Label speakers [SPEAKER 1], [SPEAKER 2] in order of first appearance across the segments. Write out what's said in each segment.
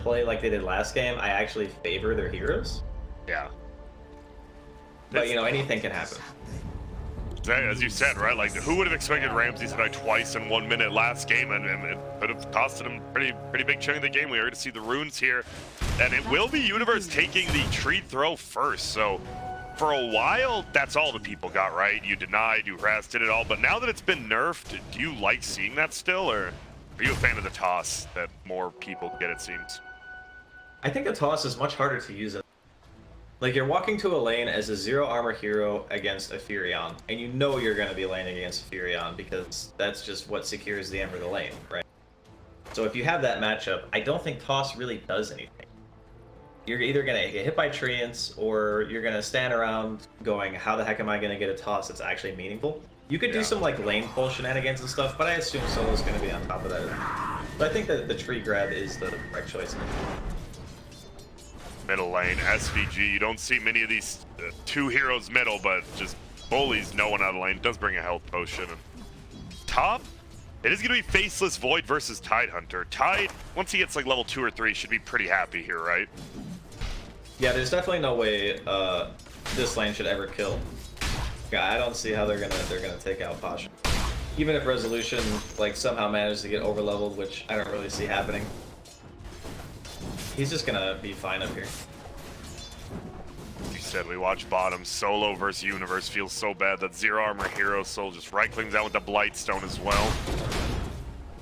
[SPEAKER 1] play like they did last game, I actually favor their heroes.
[SPEAKER 2] Yeah.
[SPEAKER 1] But, you know, anything can happen.
[SPEAKER 2] As you said, right? Like, who would have expected Ramsey to die twice in 1 minute last game, and it could have costed him pretty big chunk of the game. We are going to see the runes here, and it will be Universe taking the tree throw first. So for a while, that's all the people got, right? You denied, you harassed, did it all. But now that it's been nerfed, do you like seeing that still, or are you a fan of the toss that more people get, it seems?
[SPEAKER 1] I think the toss is much harder to use. Like, you're walking to a lane as a 0 armor hero against a Furion, and you know you're going to be laning against a Furion because that's just what secures the Ember of the lane, right? So if you have that matchup, I don't think toss really does anything. You're either going to get hit by treants, or you're going to stand around going, how the heck am I going to get a toss that's actually meaningful? You could do some, like, lane pull shenanigans and stuff, but I assume Solo's going to be on top of that. But I think that the tree grab is the right choice.
[SPEAKER 2] Middle lane, SVG. You don't see many of these two heroes middle, but just bullies no one out of lane. Does bring a health potion. And top, it is going to be Faceless Void versus Tidehunter. Tide, once he gets like level 2 or 3, should be pretty happy here, right?
[SPEAKER 1] Yeah, there's definitely no way this lane should ever kill. Yeah, I don't see how they're gonna take out Pasha. Even if Resolution like somehow manages to get over leveled, which I don't really see happening. He's just gonna be fine up here.
[SPEAKER 2] You said we watch bottom. Solo versus Universe feels so bad. That 0 armor hero Soul just right-clicks down with the Blightstone as well.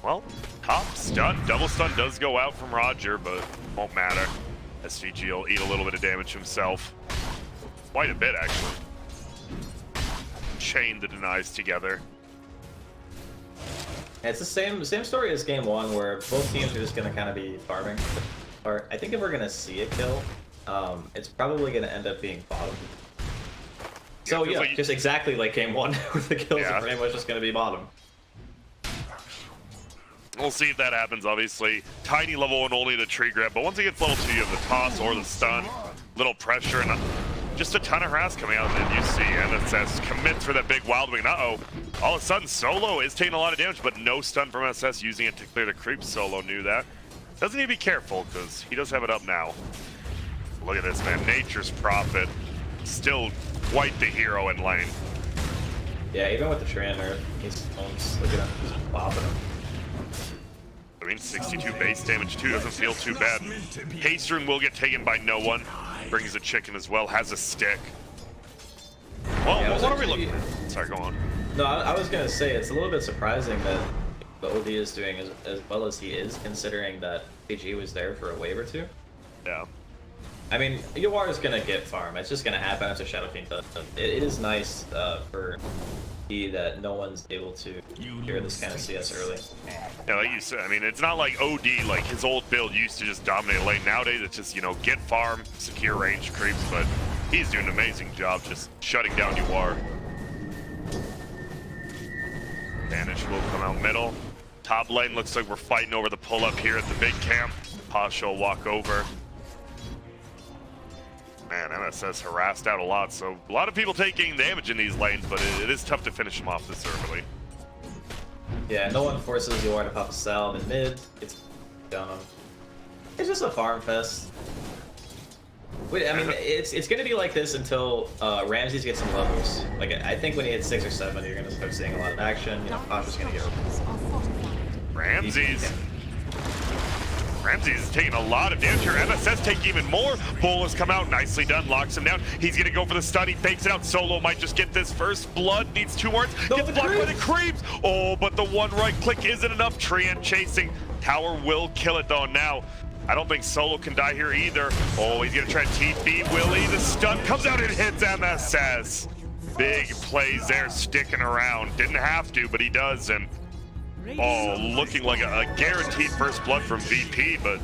[SPEAKER 2] Well, top stun. Double stun does go out from Roger, but won't matter. SVG will eat a little bit of damage himself. Quite a bit, actually. Chain the denies together.
[SPEAKER 1] It's the same story as game 1, where both teams are just gonna kind of be farming. Or I think if we're gonna see a kill, it's probably gonna end up being bottom. So yeah, like, just exactly like game 1, where the kills are pretty much just gonna be bottom.
[SPEAKER 2] We'll see if that happens, obviously. Tiny level 1 only the tree grab, but once he gets level 2, you have the toss or the stun. Little pressure, and just a ton of harass coming out, and then you see MSS commits for that big wild wing. Uh-oh. All of a sudden, Solo is taking a lot of damage, but no stun from SS, using it to clear the creep. Solo knew that. Doesn't need to be careful, because he does have it up now. Look at this, man. Nature's Prophet. Still quite the hero in lane.
[SPEAKER 1] Yeah, even with the trainer, he's look at him, just bopping him.
[SPEAKER 2] I mean, 62 base damage, too. Doesn't feel too bad. Haste Rune will get taken by no one. Brings a chicken as well. Has a stick. Well, yeah, what are we looking at? Sorry, go on.
[SPEAKER 1] No, I was going to say, it's a little bit surprising that the OD is doing as well as he is, considering that PG was there for a wave or 2.
[SPEAKER 2] Yeah.
[SPEAKER 1] I mean, Yawar is going to get farm. It's just going to happen after Shadow Fiend does. It is nice for E that no one's able to hear this kind of CS early.
[SPEAKER 2] Yeah, like you said, I mean, it's not like OD, like his old build used to just dominate lane. Nowadays, it's just, you know, get farm, secure range creeps, but he's doing an amazing job just shutting down Yawar. Vanish will come out middle. Top lane looks like we're fighting over the pull-up here at the big camp. Pasha will walk over. Man, MSS harassed out a lot, so a lot of people taking damage in these lanes, but it is tough to finish them off this early.
[SPEAKER 1] Yeah, no one forces Yawar to pop a salve in mid. It's down on. It's just a farm fest. Wait, I mean, it's gonna be like this until Ramses gets some levels. Like, I think when he hits 6 or 7, you're gonna start seeing a lot of action. You know, Pasha's gonna get
[SPEAKER 2] Ramses is taking a lot of damage here. MSS taking even more. Bull has come out. Nicely done. Locks him down. He's going to go for the stun. He fakes it out. Solo might just get this first blood. Needs 2 more. Gets blocked by the creeps. Oh, but the one right click isn't enough. Treant chasing. Tower will kill it, though, now. I don't think Solo can die here either. Oh, he's going to try to TP. Will he? The stun comes out and hits MSS. Big plays there, sticking around. Didn't have to, but he does. And oh, looking like a guaranteed first blood from VP, but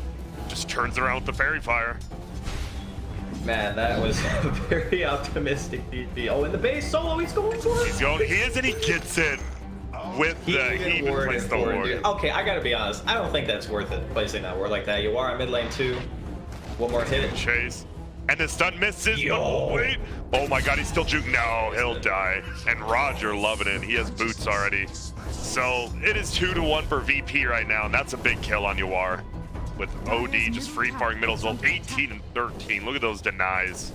[SPEAKER 2] just turns around with the Fairy Fire.
[SPEAKER 1] Man, that was a very optimistic VP. Oh, in the base, Solo, he's going for it.
[SPEAKER 2] He is, and he gets in with he even placed the ward.
[SPEAKER 1] Okay, I gotta be honest. I don't think that's worth it, placing that ward like that. You are on mid lane 2. One more hit.
[SPEAKER 2] Chase. And the stun misses. Oh, wait. Oh my god, he's still juking. No, he'll die. And Roger loving it. He has boots already. So it is 2-1 for VP right now, and that's a big kill on Yawar. with OD just free firing middle as well. 18 and 13. Look at those denies.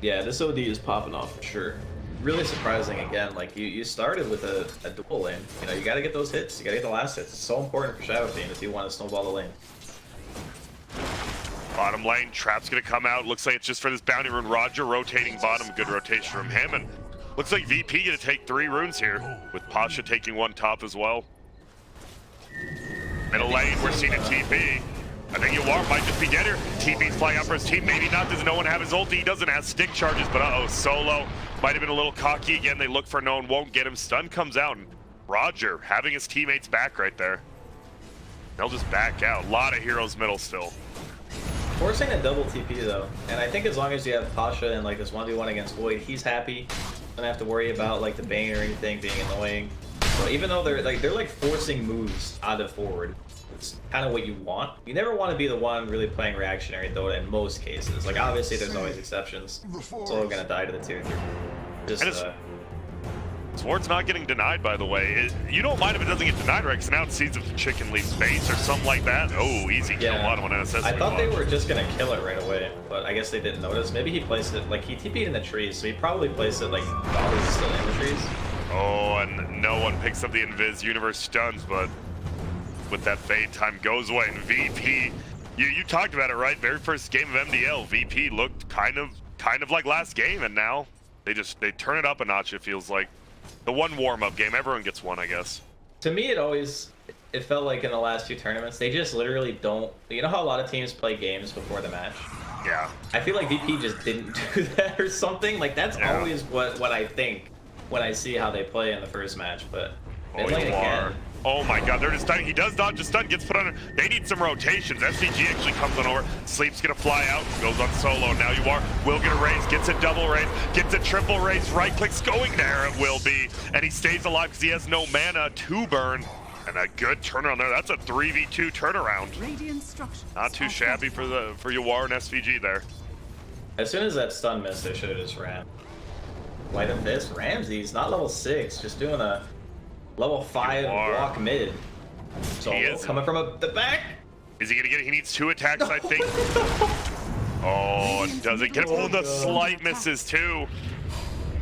[SPEAKER 1] Yeah, this OD is popping off for sure. Really surprising again. Like you started with a dual lane. You know, you got to get those hits. You got to get the last hits. It's so important for Shadow Team if you want to snowball the lane.
[SPEAKER 2] Bottom lane, Trap's gonna come out. Looks like it's just for this bounty rune. Roger rotating bottom. Good rotation from him, and looks like VP gonna take 3 runes here, with Pasha taking 1 top as well. Middle lane, we're seeing a TP. I think Yawar might just be dead here. TP's flying out for his team. Maybe not. Does no one have his ulti? He doesn't have stick charges, but uh-oh, Solo might have been a little cocky again. They look for no one, won't get him. Stun comes out, and Roger having his teammates back right there. They'll just back out. A lot of heroes middle still.
[SPEAKER 1] Forcing a double TP though, and I think as long as you have Pasha and like this 1v1 against Void, he's happy. Don't have to worry about like the Bane or anything being annoying. So even though they're like forcing moves out of forward, it's kind of what you want. You never want to be the one really playing reactionary Dota in most cases. Like obviously there's always exceptions. Solo gonna die to the tier 3. Just
[SPEAKER 2] Sword's not getting denied, by the way. You don't mind if it doesn't get denied, right? Because now it sees if the chicken leaves base or something like that. Oh, easy kill.
[SPEAKER 1] Yeah.
[SPEAKER 2] A lot of one NSS.
[SPEAKER 1] I thought they were just gonna kill it right away, but I guess they didn't notice. Maybe he placed it, like he TP'd in the trees, so he probably placed it like while he was still in the trees.
[SPEAKER 2] Oh, and no one picks up the invis. Universe stuns, but with that fade, time goes away. And VP, you talked about it, right? Very first game of MDL, VP looked kind of like last game, and now they turn it up a notch. It feels like. The one warm-up game, everyone gets one, I guess.
[SPEAKER 1] To me, it felt like in the last 2 tournaments, they just literally don't. You know how a lot of teams play games before the match?
[SPEAKER 2] Yeah.
[SPEAKER 1] I feel like VP just didn't do that or something. Like that's always what I think when I see how they play in the first match. But
[SPEAKER 2] oh,
[SPEAKER 1] like again.
[SPEAKER 2] Oh my god, they're just stunning. He does dodge a stun, gets put on. They need some rotations. SVG actually comes on over. Sleep's gonna fly out, goes on solo. Now will get a raise, gets a double raise, gets a triple raise. Right clicks going there. It will be, and he stays alive because he has no mana to burn. And a good turnaround there. That's a 3v2 turnaround. Not too shabby for Yawar and SVG there.
[SPEAKER 1] As soon as that stun missed, they should have just ran. Why did this? Ramsey's not level 6, just doing a level 5 walk mid. So coming from the back.
[SPEAKER 2] Is he gonna get it? He needs 2 attacks, I think. Oh, and does it get him? Oh, the slight misses too.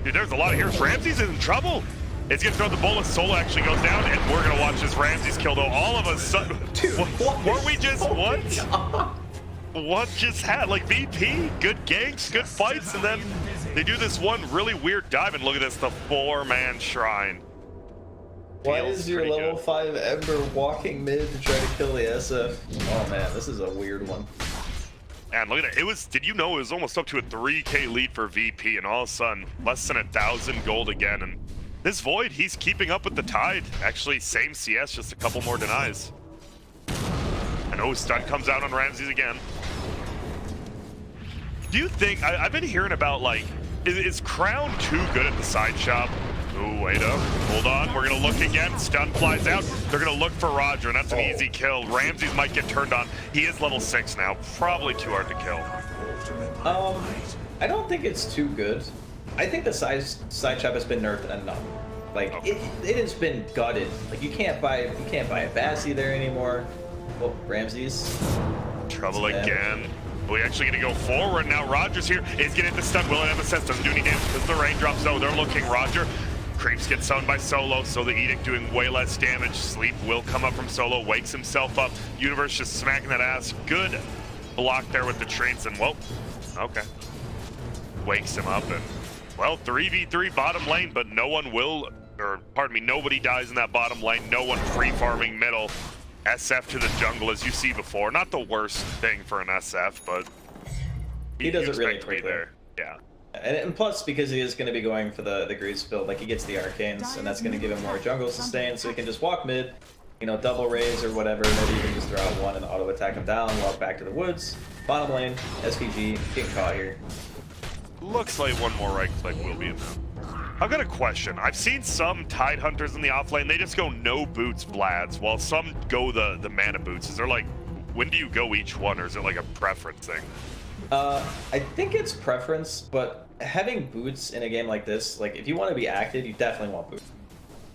[SPEAKER 2] Dude, there's a lot of heroes. Ramsey's in trouble. It's gonna throw the bullet. Solo actually goes down, and we're gonna watch this Ramsey's kill though. All of a sudden, weren't we just what? What just happened? Like VP, good ganks, good fights, and then they do this one really weird dive. And look at this, the 4-man shrine.
[SPEAKER 1] Why is your level 5 Ember walking mid to try to kill the SF? Oh man, this is a weird one.
[SPEAKER 2] Man, look at it. Did you know it was almost up to a 3K lead for VP, and all of a sudden, less than 1,000 gold again. And this Void, he's keeping up with the tide. Actually, same CS, just a couple more denies. And oh, stun comes out on Ramses again. Do you think, I've been hearing about like, is Crown too good at the side shop? Oh, wait up. Hold on. We're going to look again. Stun flies out. They're going to look for Roger, and that's an easy kill. Ramses might get turned on. He is level 6 now. Probably too hard to kill.
[SPEAKER 1] I don't think it's too good. I think the side shop has been nerfed enough. Like, it has been gutted. Like, you can't buy a Bassi there anymore. Oh, Ramses.
[SPEAKER 2] Trouble again. We actually going to go forward now. Roger's here. Is getting the stun. Will and MSS doesn't do any damage because the raindrops. No, they're looking. Roger. Creeps get summoned by Solo, so the Edict doing way less damage. Sleep will come up from Solo, wakes himself up. Universe just smacking that ass. Good block there with the Treants, and whoa, okay. Wakes him up, and well, 3v3 bottom lane, but no one will, or pardon me, nobody dies in that bottom lane. No one free farming middle. SF to the jungle, as you see before. Not the worst thing for an SF, but
[SPEAKER 1] he does it really quickly.
[SPEAKER 2] There. Yeah.
[SPEAKER 1] And plus, because he is going to be going for the Greaves build, like he gets the Arcanes, and that's going to give him more jungle sustain, so he can just walk mid, you know, double raise or whatever, maybe even just throw out one and auto attack him down, walk back to the woods. Bottom lane, SVG, getting caught here.
[SPEAKER 2] Looks like one more right click will be enough. I've got a question. I've seen some Tide Hunters in the off lane, they just go no boots Vlads, while some go the mana boots. Is there like, when do you go each one, or is it like a preference thing?
[SPEAKER 1] I think it's preference, but having boots in a game like this, like if you want to be active, you definitely want boots.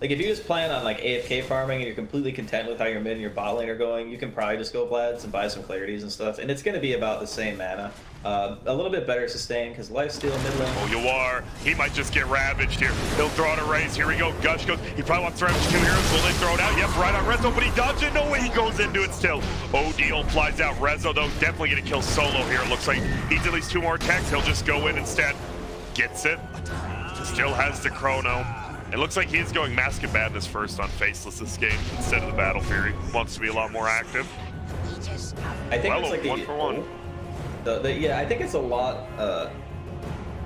[SPEAKER 1] Like, if you just plan on, like, AFK farming and you're completely content with how your mid and your bot lane are going, you can probably just go Vlad's and buy some clarities and stuff, and it's going to be about the same mana. A little bit better sustain, because lifesteal mid lane.
[SPEAKER 2] Oh, you are. He might just get ravaged here. He'll throw out a raise. Here we go. Gush goes. He probably wants to ravage 2 heroes. Will they throw it out? Yep, right on Rezo, but he dodged it. No way, he goes into it still. Odil flies out. Rezo, though, definitely going to kill Solo here. It looks like he needs at least 2 more attacks. He'll just go in instead. Gets it. Still has the chrono. It looks like he's going Mask of Madness first on Faceless this game instead of the Battle Fury. Wants to be a lot more active.
[SPEAKER 1] I think
[SPEAKER 2] well,
[SPEAKER 1] it's like
[SPEAKER 2] 1 for 1.
[SPEAKER 1] Yeah, I think it's a lot.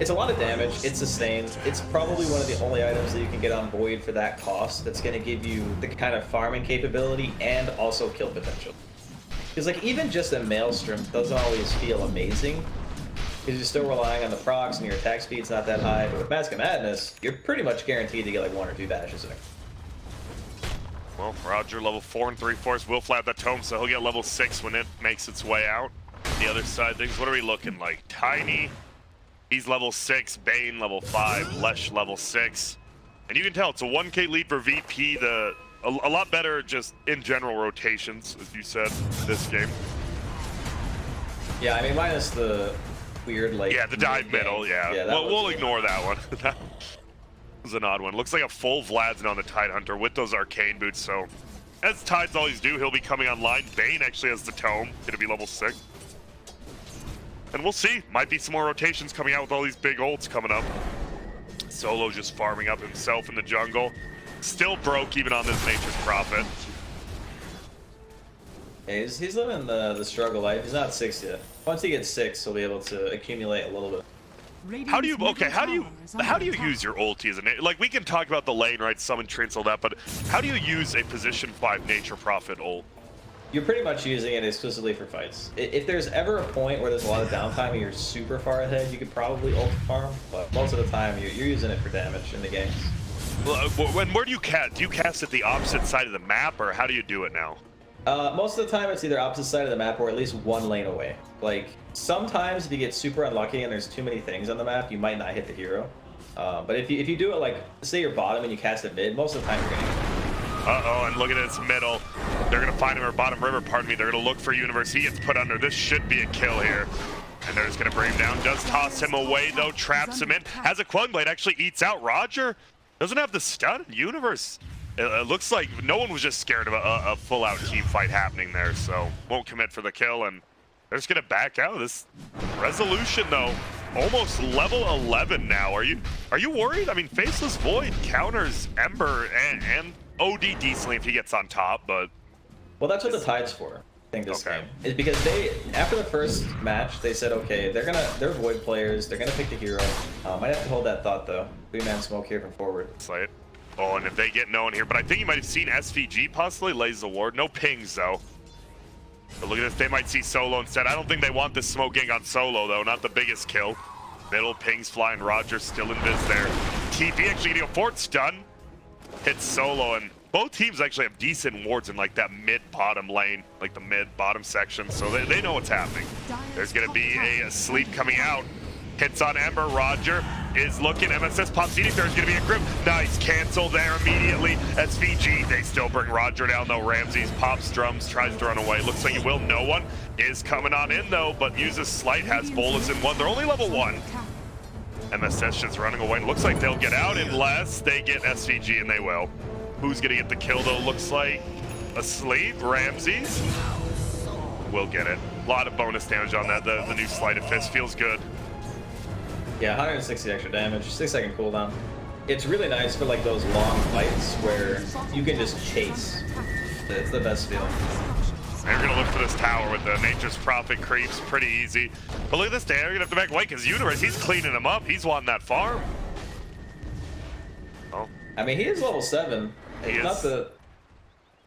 [SPEAKER 1] It's a lot of damage. It's sustained. It's probably one of the only items that you can get on Void for that cost. That's going to give you the kind of farming capability and also kill potential. Because like even just a Maelstrom doesn't always feel amazing. Because you're still relying on the procs and your attack speed's not that high. But with Mask of Madness, you're pretty much guaranteed to get like 1 or 2 dashes in it.
[SPEAKER 2] Well, Roger, level 4 and 3/4 will flat that tome, so he'll get level 6 when it makes its way out. The other side things, what are we looking like? Tiny, he's level 6, Bane level 5, Lesh level 6. And you can tell it's a 1k lead for VP, a lot better just in general rotations, as you said, this game.
[SPEAKER 1] Yeah, I mean, minus the weird, like...
[SPEAKER 2] Yeah, the dive middle, yeah. We'll ignore that one. That was an odd one. Looks like a full Vlad's on the Tidehunter with those arcane boots, so... As Tides always do, he'll be coming online. Bane actually has the tome, gonna be level 6. And we'll see. Might be some more rotations coming out with all these big ults coming up. Solo just farming up himself in the jungle. Still broke even on this Nature's Prophet.
[SPEAKER 1] Yeah, he's living the struggle life. He's not 6 yet. Once he gets 6, he'll be able to accumulate a little bit.
[SPEAKER 2] How do you use your ulti as a like we can talk about the lane, right? Summon Trince, all that, but how do you use a position 5 Nature Prophet ult?
[SPEAKER 1] You're pretty much using it exclusively for fights. If there's ever a point where there's a lot of downtime and you're super far ahead, you could probably ult farm, but most of the time you're using it for damage in the games.
[SPEAKER 2] Well, where do you cast? Do you cast at the opposite side of the map, or how do you do it now?
[SPEAKER 1] Most of the time it's either opposite side of the map or at least 1 lane away. Like, sometimes if you get super unlucky and there's too many things on the map, you might not hit the hero. But if you do it like, say you're bottom and you cast it mid, most of the time you're gonna hit it.
[SPEAKER 2] Uh-oh, and look at this middle. They're gonna find him, or bottom river, pardon me. They're gonna look for Universe. He gets put under. This should be a kill here. And they're just gonna bring him down. Does toss him away though, traps him in. Has a Quelling Blade, actually eats out Roger. Doesn't have the stun. Universe. It looks like no one was just scared of a full-out team fight happening there, so won't commit for the kill, and they're just gonna back out. This Resolution though, almost level 11 now. Are you worried? I mean, Faceless Void counters Ember and OD decently if he gets on top, but
[SPEAKER 1] well, that's what the Tide's for. I think this game is because they, after the first match, they said, okay, they're Void players. They're gonna pick the hero. Might have to hold that thought though. 3-man smoke here from forward.
[SPEAKER 2] Slay it. Oh, and if they get known here, but I think you might have seen SVG possibly lays the ward. No pings though. But look at this, they might see Solo instead. I don't think they want this smoking on Solo though, not the biggest kill. Middle pings flying, Roger still in biz there. TP actually getting a fort stun. Hits Solo, and both teams actually have decent wards in like that mid-bottom lane, like the mid-bottom section, so they know what's happening. There's gonna be a sleep coming out. Hits on Ember, Roger is looking, MSS pops Edict, there's gonna be a grip. Nice, cancel there immediately. SVG, they still bring Roger down though. Ramses pops drums, tries to run away. Looks like he will, no one is coming on in though, but uses Slight, has Bolus in 1. They're only level 1. MSS just running away. Looks like they'll get out unless they get SVG, and they will. Who's gonna get the kill though? Looks like asleep, Ramses. Will get it. A lot of bonus damage on that, the new Sleight of Fist feels good. Yeah, 160 extra damage, 6-second cooldown. It's really nice for like those long fights where you can just chase. It's the best feeling. They're gonna look for this tower with the Nature's Prophet creeps, pretty easy. But look at this, they're gonna have to back away because Universe, he's cleaning him up. He's wanting that farm. Oh.
[SPEAKER 1] I mean, he is level 7. It's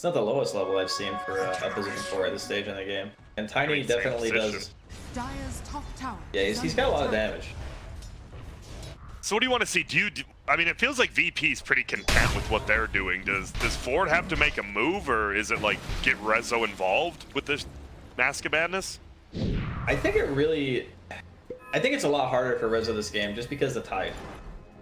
[SPEAKER 1] not the lowest level I've seen for a position 4 at this stage in the game. And Tiny definitely does. Yeah, he's got a lot of damage.
[SPEAKER 2] So what do you want to see? I mean, it feels like VP's pretty content with what they're doing. Does Ford have to make a move, or is it like get Rezo involved with this Mask of Madness?
[SPEAKER 1] I think it's a lot harder for Rezo this game just because of the Tide.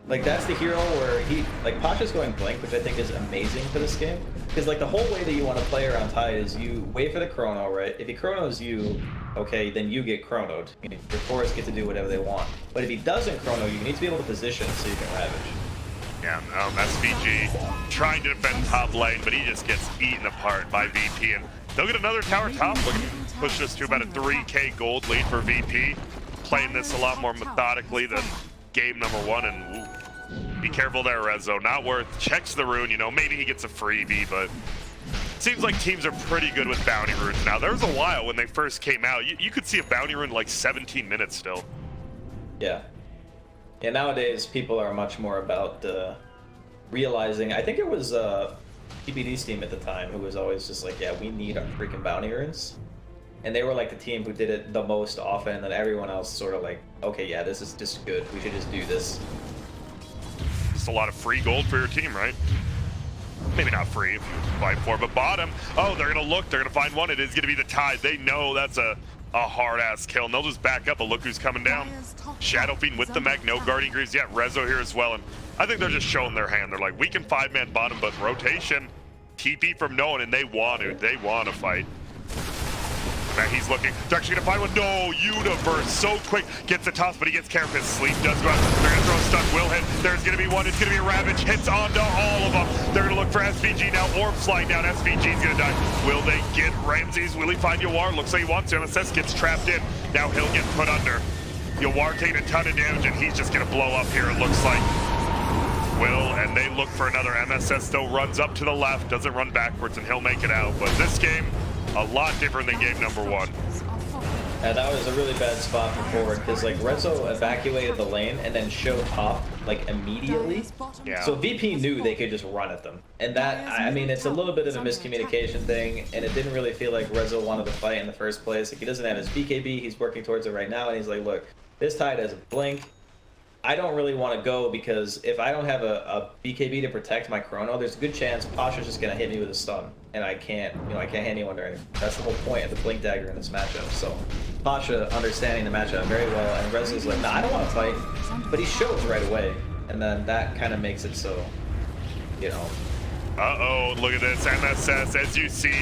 [SPEAKER 1] Like, that's the hero where he, like, Pasha's going Blink, which I think is amazing for this game. Because, like, the whole way that you want to play around Tide is you wait for the chrono, right? If he chronos you, okay, then you get chronoed. Your cores get to do whatever they want. But if he doesn't chrono you, you need to be able to position so you can Ravage.
[SPEAKER 2] Yeah, SVG trying to defend top lane, but he just gets eaten apart by VP. And they'll get another tower top. Look, push us to about a 3K gold lead for VP. Playing this a lot more methodically than game number 1. And ooh, be careful there, Rezo. Not worth. Checks the rune, you know, maybe he gets a freebie, but seems like teams are pretty good with bounty runes now. There was a while when they first came out, you could see a bounty rune like 17 minutes still.
[SPEAKER 1] Yeah. Yeah, nowadays people are much more about realizing. I think it was PBD's team at the time who was always just like, yeah, we need our freaking bounty runes. And they were like the team who did it the most often, and everyone else sort of like, okay, yeah, this is just good. We should just do this.
[SPEAKER 2] Just a lot of free gold for your team, right? Maybe not free if you fight for, but bottom. Oh, they're gonna look, they're gonna find one. It is gonna be the Tide. They know that's a hard-ass kill, and they'll just back up, but look who's coming down. Shadow Fiend with the mech, no Guardian Greaves yet. Rezo here as well, and I think they're just showing their hand. They're like, we can 5-man bottom, but rotation, TP from no one, and they want to fight. Man, he's looking. They're actually gonna find one. No, Universe so quick. Gets the toss, but he gets Carapace. Sleep does go out. They're gonna throw a stun. Will hit. There's gonna be one. It's gonna be a Ravage. Hits onto all of them. They're gonna look for SVG now. Orbs flying down. SVG's gonna die. Will they get Ramses? Will he find Yawar? Looks like he wants to. MSS gets trapped in. Now he'll get put under. Yawar taking a ton of damage, and he's just gonna blow up here, it looks like. Will, and they look for another. MSS though runs up to the left, doesn't run backwards, and he'll make it out. But this game, a lot different than game number 1.
[SPEAKER 1] Yeah, that was a really bad spot for forward, because like Rezo evacuated the lane and then showed top like immediately.
[SPEAKER 2] Yeah.
[SPEAKER 1] So VP knew they could just run at them. And that, I mean, it's a little bit of a miscommunication thing, and it didn't really feel like Rezo wanted to fight in the first place. Like, he doesn't have his BKB, he's working towards it right now, and he's like, look, this Tide has a blink. I don't really want to go, because if I don't have a BKB to protect my chrono, there's a good chance Pasha's just gonna hit me with a stun, and I can't hit anyone or anything. That's the whole point of the blink dagger in this matchup. So Pasha understanding the matchup very well, and Rezo's like, nah, I don't want to fight, but he shows right away, and then that kind of makes it so, you know.
[SPEAKER 2] Uh-oh, look at this, MSS, as you see,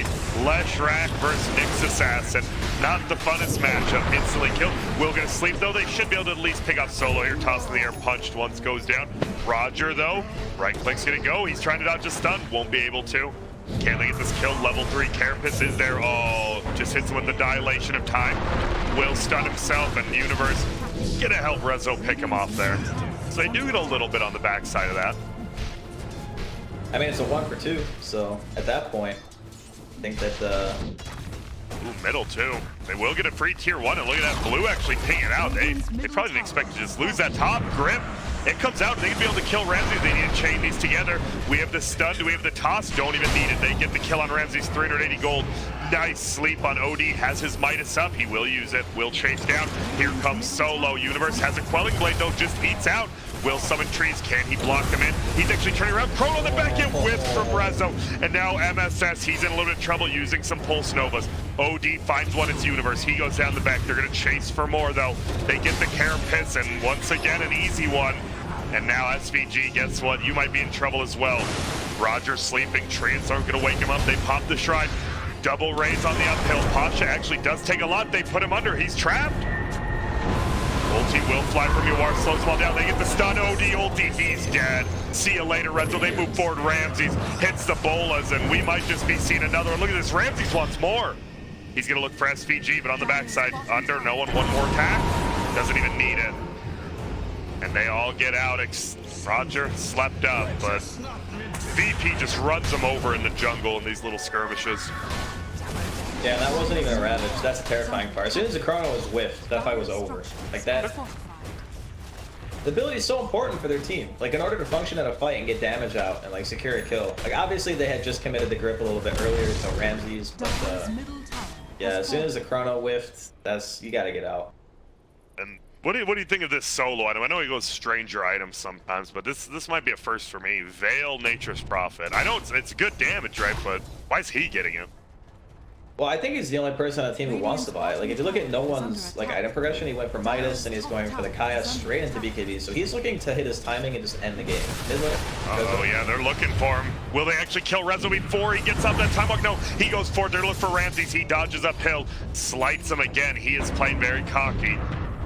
[SPEAKER 2] Leshrac versus Nyx Assassin. Not the funnest matchup, instantly killed. Will gonna sleep though, they should be able to at least pick up Solo here, tossed in the air, punched once, goes down. Roger though, right click's gonna go, he's trying to dodge a stun, won't be able to. Can they get this kill? Level 3 Carapace is there, oh, just hits him with the dilation of time. Will stun himself, and the Universe gonna help Rezo pick him off there. So they do get a little bit on the backside of that.
[SPEAKER 1] I mean, it's a 1 for 2, so at that point, I think that
[SPEAKER 2] Ooh, middle too. They will get a free tier 1, and look at that blue actually ping it out. They probably didn't expect to just lose that top. Grip, it comes out, and they can be able to kill Ramses. They need to chain these together. We have the stun, do we have the toss? Don't even need it. They get the kill on Ramses, 380 gold. Nice sleep on OD, has his Midas up. He will use it, will chase down. Here comes Solo. Universe has a Quelling Blade though, just beats out. Will summon trees, can he block them in? He's actually turning around, Chrono on the back end, whiffs from Rezo. And now MSS, he's in a little bit of trouble using some Pulse Novas. OD finds one, it's Universe, he goes down the back. They're gonna chase for more though. They get the Carapace, and once again, an easy one. And now SVG, guess what? You might be in trouble as well. Roger sleeping, trees aren't gonna wake him up. They pop the Shrine. Double raise on the uphill. Pasha actually does take a lot. They put him under, he's trapped. Ulti will fly from Yawar, slows them all down. They get the stun, OD ulti, he's dead. See you later, Rezo. They move forward. Ramses hits the bolas, and we might just be seeing another one. Look at this, Ramses wants more. He's gonna look for SVG, but on the backside, under, no one more attack. Doesn't even need it. And they all get out. Roger slept up, but VP just runs them over in the jungle in these little skirmishes.
[SPEAKER 1] yeah, that wasn't even a Ravage. That's the terrifying part. As soon as the chrono was whiffed, that fight was over. Like that. The ability is so important for their team. Like, in order to function at a fight and get damage out and like secure a kill. Like, obviously they had just committed the grip a little bit earlier to Ramses, but yeah, as soon as the chrono whiffed, you gotta get out.
[SPEAKER 2] And what do you think of this solo item? I know he goes stranger items sometimes, but this might be a first for me. Veil Nature's Prophet. I know it's good damage, right? But why is he getting it?
[SPEAKER 1] Well, I think he's the only person on the team who wants to buy it. Like, if you look at no one's like item progression, he went for Midas and he's going for the Kaya straight into BKB. So he's looking to hit his timing and just end the game.
[SPEAKER 2] Oh yeah, they're looking for him. Will they actually kill Rezo before he gets up that time walk? No, he goes forward. They're looking for Ramses. He dodges uphill, slights him again. He is playing very cocky.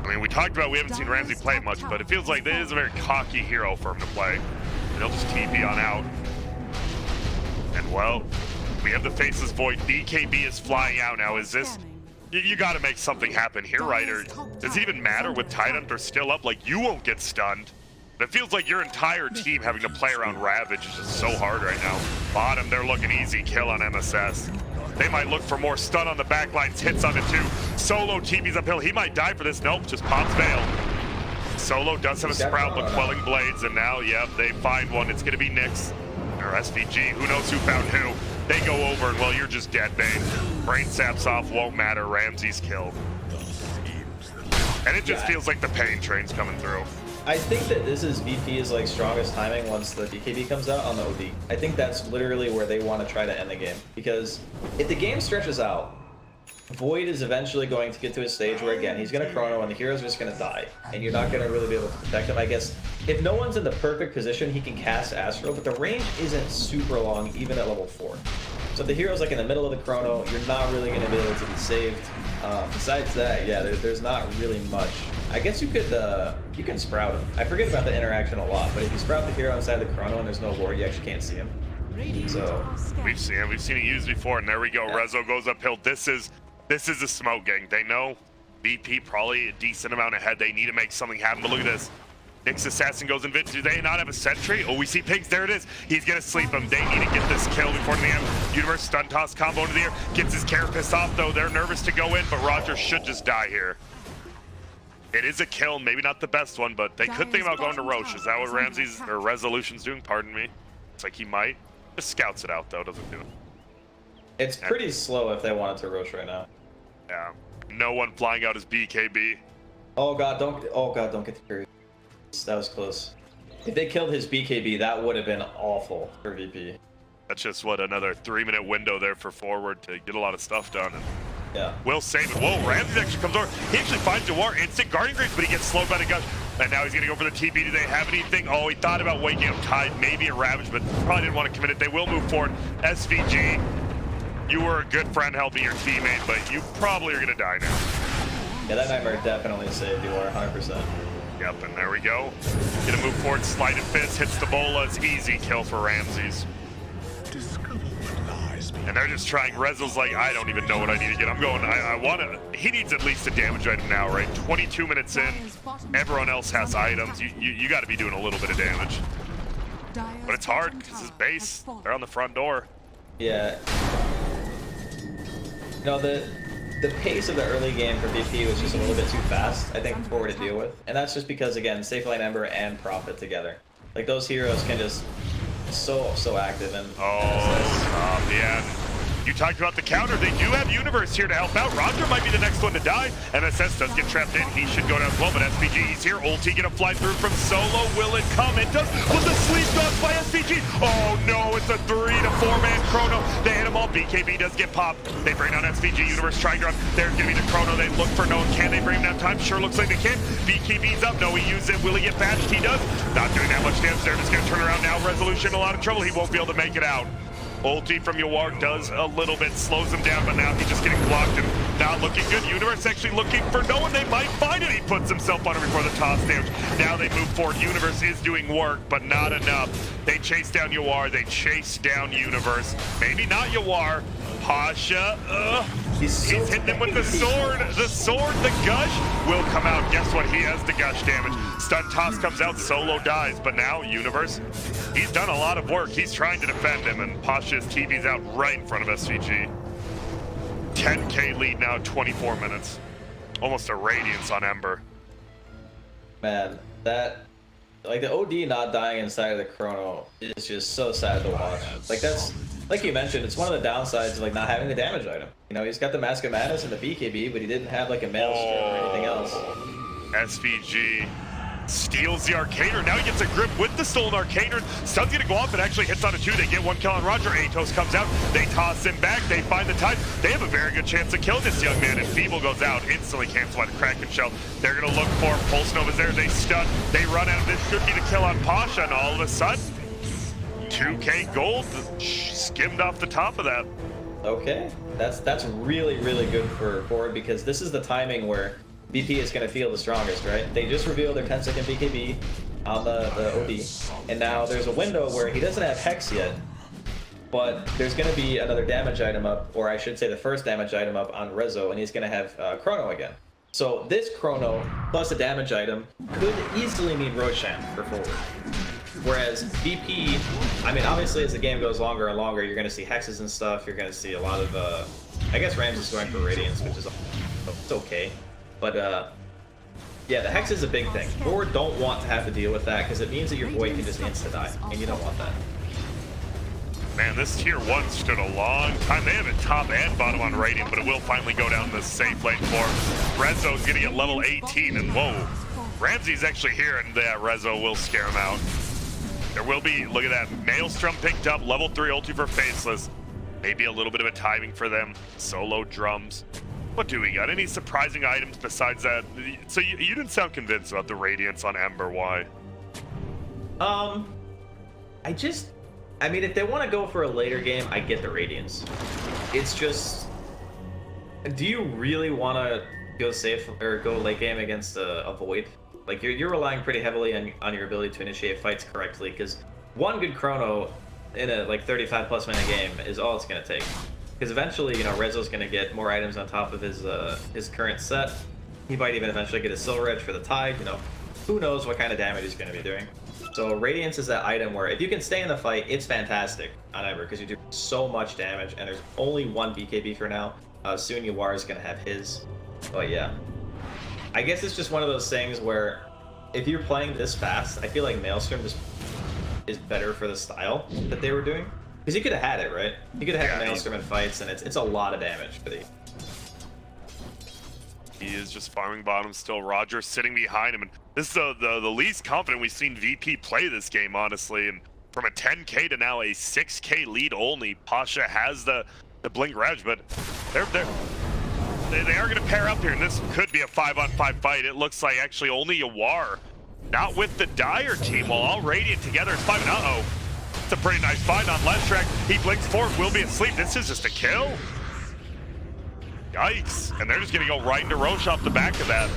[SPEAKER 2] I mean, we talked about we haven't seen Ramsey play much, but it feels like this is a very cocky hero for him to play. And he'll just TP on out. And well, we have the Faceless Void. BKB is flying out now. Is this... You got to make something happen here, right? Or does it even matter with Tidehunter still up? Like, you won't get stunned. It feels like your entire team having to play around Ravage is just so hard right now. Bottom, they're looking easy kill on MSS. They might look for more stun on the backlines, hits on it too. Solo TP's uphill. He might die for this. Nope, just pops Veil. Solo does have a Sprout, but Quelling Blades, and now, yep, they find one. It's going to be Nyx or SVG. Who knows who found who? They go over, and well, you're just dead, Bane. Brain saps off, won't matter. Ramsey's killed. And it just feels like the pain train's coming through.
[SPEAKER 1] I think that this is VP's like strongest timing once the BKB comes out on the OD. I think that's literally where they want to try to end the game. Because if the game stretches out, Void is eventually going to get to a stage where, again, he's going to chrono and the hero's just going to die. And you're not going to really be able to protect him. I guess if no one's in the perfect position, he can cast Astro, but the range isn't super long, even at level 4. So if the hero's like in the middle of the chrono, you're not really going to be able to be saved. Besides that, yeah, there's not really much. I guess you can Sprout him. I forget about the interaction a lot, but if you Sprout the hero inside the chrono and there's no ward, you actually can't see him. So
[SPEAKER 2] we've seen it used before, and there we go. Yeah. Rezo goes uphill. This is a smoke gang. They know BP probably a decent amount ahead. They need to make something happen. But look at this. Nyx Assassin goes in Vintage. Do they not have a sentry? Oh, we see Pigs. There it is. He's going to sleep him. They need to get this kill before the end. Universe stun toss combo into the air. Gets his Carapace off, though. They're nervous to go in, but Roger should just die here. It is a kill. Maybe not the best one, but they could think about going to Roche. Is that what Ramsey's or Resolution's doing? Pardon me. It's like he might. Just scouts it out, though. Doesn't do it.
[SPEAKER 1] It's pretty slow if they wanted to Roche right now.
[SPEAKER 2] Yeah. No one flying out his BKB.
[SPEAKER 1] Oh god, don't get the Fury. That was close. If they killed his BKB, that would have been awful for VP.
[SPEAKER 2] That's just what, another 3-minute window there for forward to get a lot of stuff done. And
[SPEAKER 1] yeah.
[SPEAKER 2] Will save it. Whoa, Ramsey actually comes over. He actually finds Jawar. Instant Guardian Grace, but he gets slowed by the Gush. And now he's going to go for the TP. Do they have anything? Oh, he thought about waking up Tide, maybe a Ravage, but probably didn't want to commit it. They will move forward. SVG, you were a good friend helping your teammate, but you probably are going to die now.
[SPEAKER 1] Yeah, that Nightmare definitely saved you, 100%.
[SPEAKER 2] Yep, and there we go. Gonna move forward, Sleight of Fist, hits the bolas. Easy kill for Ramses. And they're just trying. Rezo's like, I don't even know what I need to get. I'm going, I want to. He needs at least a damage item now, right? 22 minutes in. Everyone else has items. You got to be doing a little bit of damage. But it's hard because his base, they're on the front door.
[SPEAKER 1] Yeah. No, the pace of the early game for VP was just a little bit too fast, I think, for to deal with. And that's just because, again, Safe Lane Ember and Prophet together. Like, those heroes can just so active and
[SPEAKER 2] yeah. You talked about the counter. They do have Universe here to help out. Roger might be the next one to die. MSS does get trapped in. He should go down as well, but SVG, he's here. Ulti gonna fly through from Solo. Will it come? It does. With the sleep dodge by SVG. Oh no, it's a 3 to 4-man chrono. They hit him all. BKB does get popped. They bring down SVG. Universe trying to run. There's gonna be the chrono. They look for no one. Can they bring him down time? Sure looks like they can. BKB's up. No, he used it. Will he get bashed? He does. Not doing that much damage. They're just gonna turn around now. Resolution, a lot of trouble. He won't be able to make it out. Ulti from Yawar does a little bit, slows him down, but now he's just getting blocked and not looking good. Universe actually looking for no one. They might find it. He puts himself on him before the toss damage. Now they move forward. Universe is doing work, but not enough. They chase down Yawar. They chase down Universe. Maybe not Yawar. Pasha, he's hitting him with the sword. The sword, the gush will come out. Guess what? He has the gush damage. Stun toss comes out. Solo dies, but now Universe, he's done a lot of work. He's trying to defend him, and Pasha's TV's out right in front of SVG. 10k lead now, 24 minutes. Almost a radiance on Ember.
[SPEAKER 1] Man, that, like, the OD not dying inside of the chrono is just so sad to watch. Like, that's, like you mentioned, it's one of the downsides of, like, not having the damage item. You know, he's got the Mask of Madness and the BKB, but he didn't have, like, a Maelstrom or anything else.
[SPEAKER 2] SVG. Steals the Arcaner. Now he gets a grip with the stolen Arcaner. Stun's gonna go off. It actually hits on a 2. They get 1 kill on Roger. Atos comes out. They toss him back. They find the time. They have a very good chance of killing this young man. And Feeble goes out. Instantly cancel by the Kraken Shell. They're gonna look for him. Pulse Nova's there. They stun. They run out. This should be the kill on Pasha. And all of a sudden, 2K gold skimmed off the top of that.
[SPEAKER 1] Okay, that's really good for Forward, because this is the timing where BP is going to feel the strongest, right? They just revealed their 10-second BKB on the OD, and now there's a window where he doesn't have Hex yet, but there's going to be another damage item up, or I should say the first damage item up on Rezo, and he's going to have Chrono again. So this Chrono plus a damage item could easily mean Roshan for Forward. Whereas BP, I mean, obviously as the game goes longer and longer, you're going to see Hexes and stuff, you're going to see a lot of, I guess Ramsey's going for Radiance, which is it's okay. But, yeah, the Hex is a big thing. Forward don't want to have to deal with that, because it means that your Void can just insta-die, and you don't want that.
[SPEAKER 2] Man, this tier 1 stood a long time. They have it top and bottom on Radiant, but it will finally go down the safe lane for Rezo's going to get level 18, and whoa. Ramsey's actually here, and that Rezo will scare him out. There will be, look at that, Maelstrom picked up, level 3 ulti for Faceless. Maybe a little bit of a timing for them. Solo drums. What do we got? Any surprising items besides that? So you didn't sound convinced about the Radiance on Ember, why?
[SPEAKER 1] I mean, if they want to go for a later game, I get the Radiance. It's just, do you really want to go safe or go late game against a Void? Like, you're relying pretty heavily on your ability to initiate fights correctly, because one good Chrono in a, like, 35+ minute game is all it's going to take. Because eventually, you know, Rezo's going to get more items on top of his current set. He might even eventually get a Silver Edge for the Tide, you know. Who knows what kind of damage he's going to be doing. So Radiance is that item where if you can stay in the fight, it's fantastic on Ember, because you do so much damage, and there's only one BKB for now. Soon Yawar is going to have his. But yeah. I guess it's just one of those things where if you're playing this fast, I feel like Maelstrom just is better for the style that they were doing. Because you could have had it, right? You could have had Maelstrom in fights, and it's a lot of damage for the...
[SPEAKER 2] He is just farming bottom still. Roger sitting behind him, and this is the least confident we've seen VP play this game, honestly. And from a 10K to now a 6K lead only, Pasha has the Blink Reg, but they are going to pair up here, and this could be a 5-on-5 fight. It looks like actually only Yawar, not with the Dire team, while all Radiant together is 5. Uh-oh. It's a pretty nice find on left track. He blinks forward, will be asleep. This is just a kill. Yikes. And they're just going to go right into Roche off the back of that.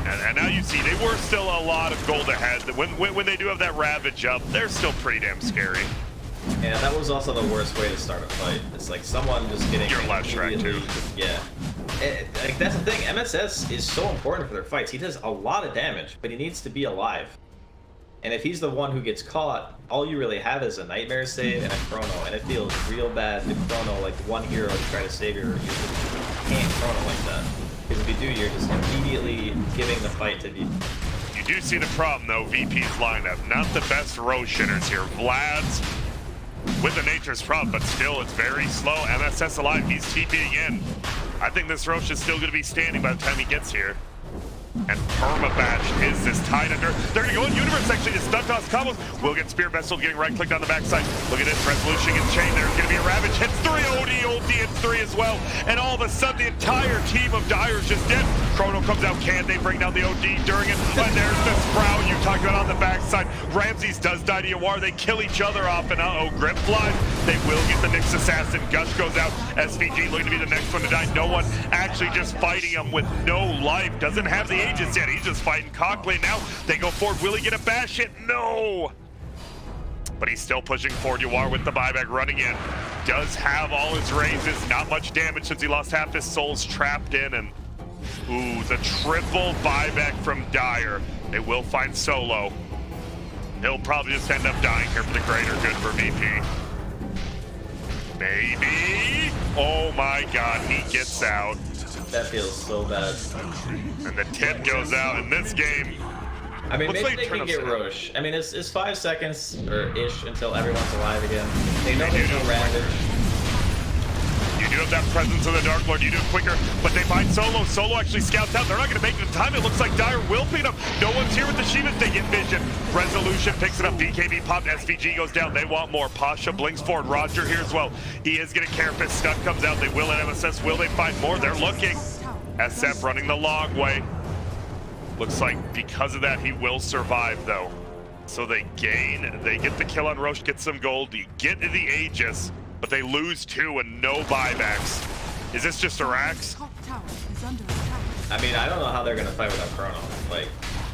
[SPEAKER 2] And now you see, they were still a lot of gold ahead. When they do have that Ravage up, they're still pretty damn scary.
[SPEAKER 1] Yeah, that was also the worst way to start a fight. It's like someone just getting...
[SPEAKER 2] Your left track, too.
[SPEAKER 1] Yeah. Like, that's the thing. MSS is so important for their fights. He does a lot of damage, but he needs to be alive. And if he's the one who gets caught, all you really have is a Nightmare save and a Chrono, and it feels real bad to Chrono like one hero to try to save your... You can't Chrono like that. Because if you do, you're just immediately giving the fight to VP.
[SPEAKER 2] You do see the problem, though, VP's lineup. Not the best row shitters here. Vlad's with the Nature's Prop, but still, it's very slow. MSS alive, he's TPing in. I think this Roche is still going to be standing by the time he gets here. And Permabatch is this tied under. They're going to go in Universe, actually. The stun toss combos. We'll get Spear Vessel getting right-clicked on the backside. Look at this. Resolution gets chained. There's going to be a Ravage. Hits 3. OD hits 3 as well. And all of a sudden, the entire team of Dire is just dead. Chrono comes out. Can they bring down the OD during it? And there's the Sprout you talked about on the backside. Ramses does die to Yawar. They kill each other off. And uh-oh, Grip flies. They will get the Nyx Assassin. Gush goes out. SVG looking to be the next one to die. No one actually just fighting him with no life. Doesn't have the Aegis yet. He's just fighting Cockblade now. They go forward. Will he get a bash hit? No! But he's still pushing forward. Yawar with the buyback running in. Does have all his raises. Not much damage since he lost half his souls trapped in. And ooh, the triple buyback from Dire. They will find Solo. He'll probably just end up dying here for the greater good for VP. Maybe. Oh my god, he gets out.
[SPEAKER 1] That feels so bad.
[SPEAKER 2] And the tip goes out in this game.
[SPEAKER 1] I mean, maybe they can get Roche. I mean, it's 5 seconds or ish until everyone's alive again. They know there's no Ravage.
[SPEAKER 2] You do have that presence of the Dark Lord. You do it quicker, but they find Solo. Solo actually scouts out. They're not going to make it in time. It looks like Dire will beat him. No one's here with the Shivas. They get vision. Resolution picks it up. BKB popped. SVG goes down. They want more. Pasha blinks forward. Roger here as well. He is going to carapace. Stun comes out. They will at MSS. Will they find more? They're looking. SF running the long way. Looks like because of that, he will survive though. So they gain. They get the kill on Roche. Get some gold. You get the Aegis. But they lose 2 and no buybacks. Is this just a Rax?
[SPEAKER 1] I mean, I don't know how they're gonna fight without Chrono. Like,